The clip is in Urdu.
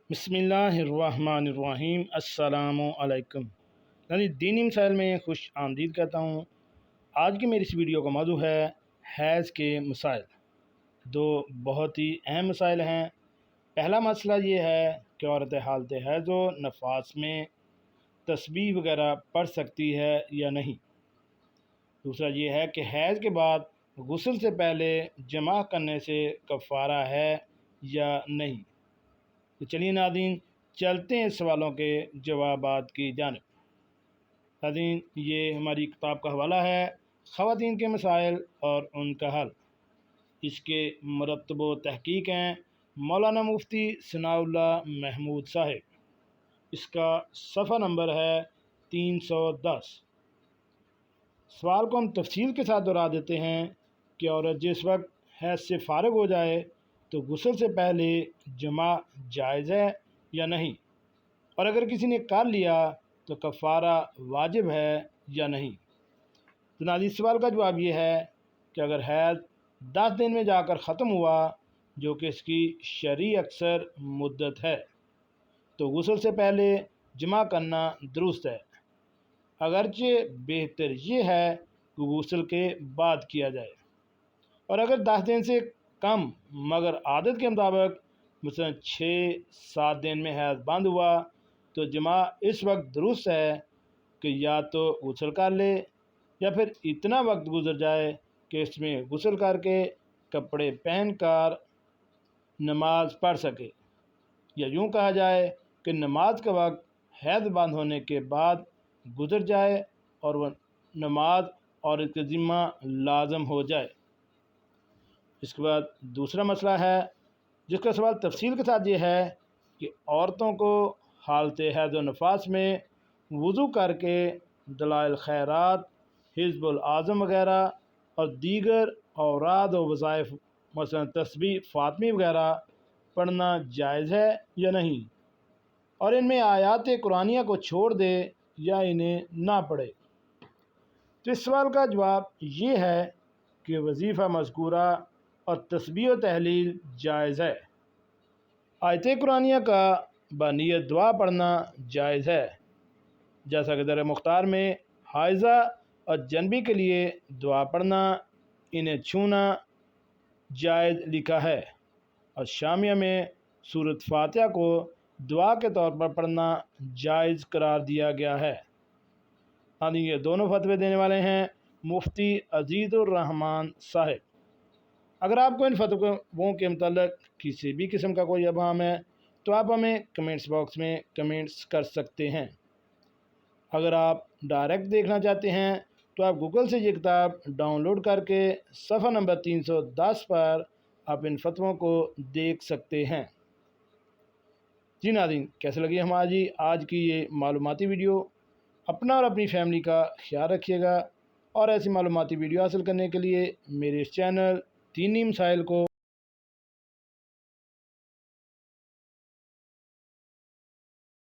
بسم اللہ الرحمن الرحیم۔ السلام علیکم۔ دینی مسائل میں خوش آمدید کہتا ہوں۔ آج کی میری اس ویڈیو کا موضوع ہے حیض کے مسائل۔ دو بہت ہی اہم مسائل ہیں۔ پہلا مسئلہ یہ ہے کہ عورت حالت حیض و نفاس میں تسبیح وغیرہ پڑھ سکتی ہے یا نہیں۔ دوسرا یہ ہے کہ حیض کے بعد غسل سے پہلے جماع کرنے سے کفارہ ہے یا نہیں۔ تو چلیے ناظرین، چلتے ہیں سوالوں کے جوابات کی جانب۔ ناظرین، یہ ہماری کتاب کا حوالہ ہے، خواتین کے مسائل اور ان کا حل۔ اس کے مرتب و تحقیق ہیں مولانا مفتی ثناء اللہ محمود صاحب۔ اس کا صفحہ نمبر ہے 310۔ سوال کو ہم تفصیل کے ساتھ دہرا دیتے ہیں کہ عورت جس وقت حیض سے فارغ ہو جائے تو غسل سے پہلے جماع جائز ہے یا نہیں، اور اگر کسی نے کر لیا تو کفارہ واجب ہے یا نہیں۔ تو ناظرین، سوال کا جواب یہ ہے کہ اگر حیض 10 دن میں جا کر ختم ہوا، جو کہ اس کی شرعی اکثر مدت ہے، تو غسل سے پہلے جماع کرنا درست ہے، اگرچہ بہتر یہ ہے کہ غسل کے بعد کیا جائے۔ اور اگر 10 دن سے کم مگر عادت کے مطابق مثلا 6-7 دن میں حیض بند ہوا، تو جماع اس وقت درست ہے کہ یا تو غسل کر لے یا پھر اتنا وقت گزر جائے کہ اس میں غسل کر کے کپڑے پہن کر نماز پڑھ سکے، یا یوں کہا جائے کہ نماز کا وقت حیض بند ہونے کے بعد گزر جائے اور وہ نماز اور اس کے ذمہ لازم ہو جائے۔ اس کے بعد دوسرا مسئلہ ہے جس کا سوال تفصیل کے ساتھ یہ ہے کہ عورتوں کو حالت حیض و نفاس میں وضو کر کے دلائل خیرات، حزب الاعظم وغیرہ اور دیگر اوراد و وظائف مثلا تسبیح فاطمی وغیرہ پڑھنا جائز ہے یا نہیں، اور ان میں آیات قرآنیہ کو چھوڑ دے یا انہیں نہ پڑھے۔ تو اس سوال کا جواب یہ ہے کہ وظیفہ مذکورہ اور تسبیح و تحلیل جائز ہے۔ آیت قرآنیہ کا بنیت دعا پڑھنا جائز ہے، جیسا کہ در مختار میں حائضہ اور جنبی کے لیے دعا پڑھنا، انہیں چھونا جائز لکھا ہے، اور شامیہ میں سورۃ فاتحہ کو دعا کے طور پر پڑھنا جائز قرار دیا گیا ہے۔ یہ دونوں فتوے دینے والے ہیں مفتی عزیز الرحمان صاحب۔ اگر آپ کو ان فتووں کے متعلق کسی بھی قسم کا کوئی ابہام ہے تو آپ ہمیں کمنٹس باکس میں کمنٹس کر سکتے ہیں۔ اگر آپ ڈائریکٹ دیکھنا چاہتے ہیں تو آپ گوگل سے یہ کتاب ڈاؤن لوڈ کر کے صفحہ نمبر 310 پر آپ ان فتووں کو دیکھ سکتے ہیں۔ جی ناظرین، کیسے لگی ہماری آج کی یہ معلوماتی ویڈیو؟ اپنا اور اپنی فیملی کا خیال رکھیے گا، اور ایسی معلوماتی ویڈیو حاصل کرنے کے لیے میرے اس چینل دینی مسائل کو